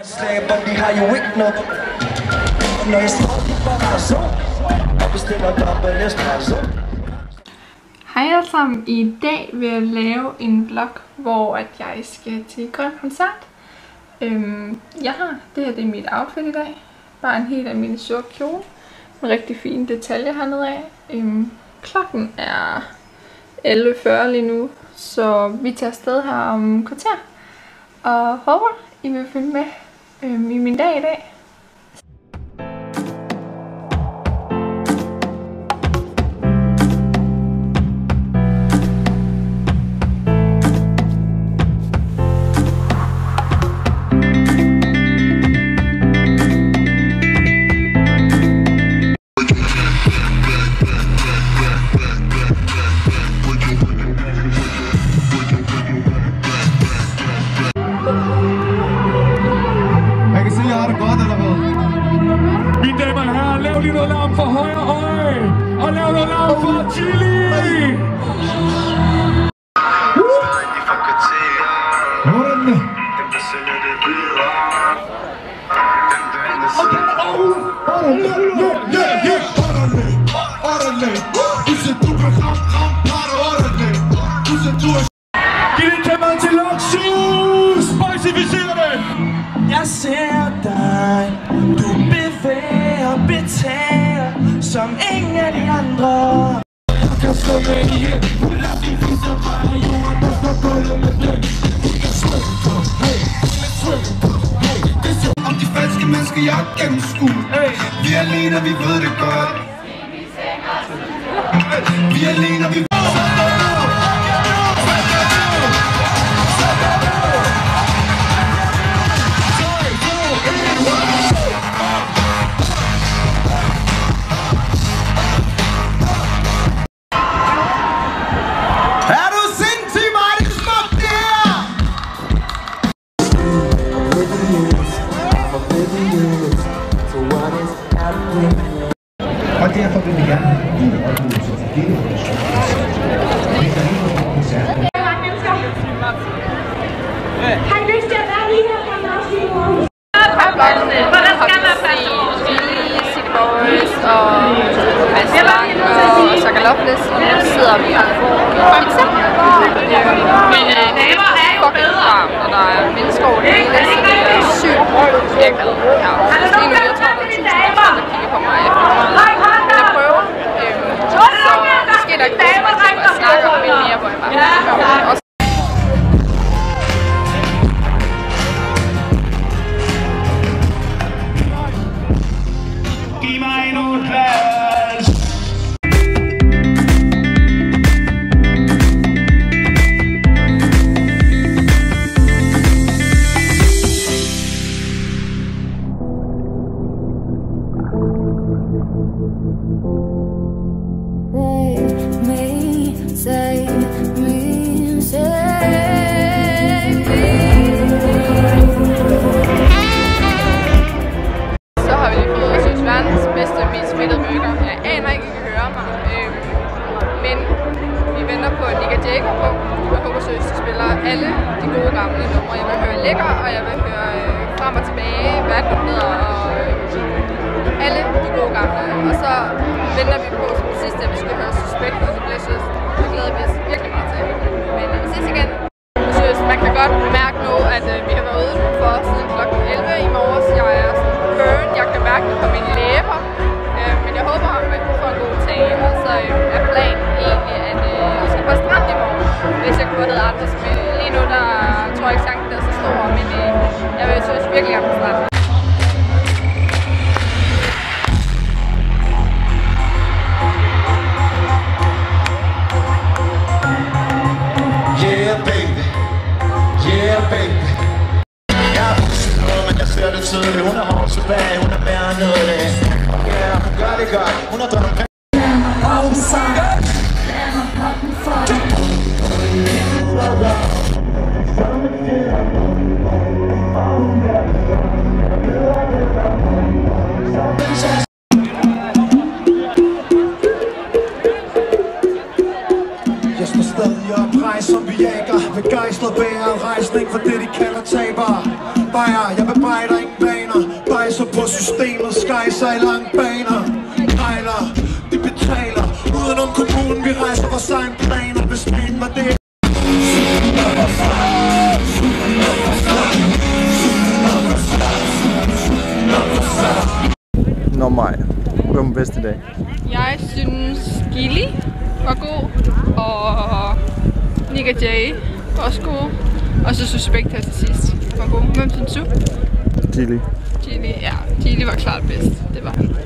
Slaber, vi har jo ikke noget. Når jeg står i bagasso og bestiller dobbelt espresso. Hej alle sammen. I dag vil jeg lave en vlog, hvor jeg skal til Grøn Koncert. Jeg har, det her det er mit outfit i dag. Bare en helt almindelig sort kjole. Med rigtig fine detaljer hernede af. Klokken er 11:40 lige nu, så vi tager afsted her om kvarter. Og håber, I vil følge med i min dag i dag. Mine damer og herrer, lav lige noget larm for højre høj, og lav noget larm for Chili! Giv det kæmper til Luxus! Spicificer det! Jeg ser dig, du bevæger, betaler som ingen af de andre. Jeg kan slå med i hjem, hun lader de viser bare jorden, der står gulvet med den. Hun kan svømme på, hey, hun er svømme på, hey. Det er så om de falske mennesker, jeg gennemskue. Vi er alene, vi ved det godt. Vi er alene, vi ved det godt. Og derfor vil vi gerne have en oplevelse for hele vores koncert. Vi kan lige få koncerten. Har I lyst til at være lige her fra Marskine? Hvordan skal man sige City Boys og Vestlang og Sakalopolis, og nu sidder vi og får pizza. Men damer er jo bedre, og der er mennesker over det hele, så det er sygt lækkert her. Lige nu, jeg tror, der er 1000 mennesker, der kigger på mig efter jeg prøver. Så måske der ikke kommer til at snakke om lidt mere, hvor jeg bare giv mig nogle glas. alle de gode gamle numre. Jeg vil høre Lækker, og jeg vil høre Frem og Tilbage, Værtnummeret og alle de gode gamle. Og så venter vi på som sidst, at vi skal høre Suspekt og The Blessed. Det glæder vi os virkelig meget til. Men vi ses igen. Jeg synes, man kan godt mærke nu, at vi har været ude for siden kl. 11 i morges. Jeg er sådan burn. Jeg kan mærke det på mine læber. Men jeg håber, at man får en god tale. Og så er planen egentlig, at vi skal på strand i morgen. Hvis jeg kunne have andre spil. Lige nu der tror jeg ikke chancen er så stor, men jeg vil synes virkelig gerne på strand. Yeah baby, yeah baby. Jeg har pusset noget, men jeg ser det tydeligt. Hun er hård tilbage, hun er værre end noget af det. Yeah, hun gør det godt, hun er drømt. Jeg står stadig op, rejs som vi jager. Begejstret bærer en rejsning for det de kalder tabere. Bajer, jeg vil arbejder ingen baner. Bejser på systemet, skejser i lange baner. Hejler, de betaler. Udenom kommunen, vi rejser vores egen planer. Hvis planen var det. Nå mig, hvad var bedst i dag? Jeg synes Gilly var god, og Nick og Jay var også gode. Og så Suspekt her til sidst var god. Hvem synes du? Gilly. Gilly, ja. Gilly var klart bedst. Det var han.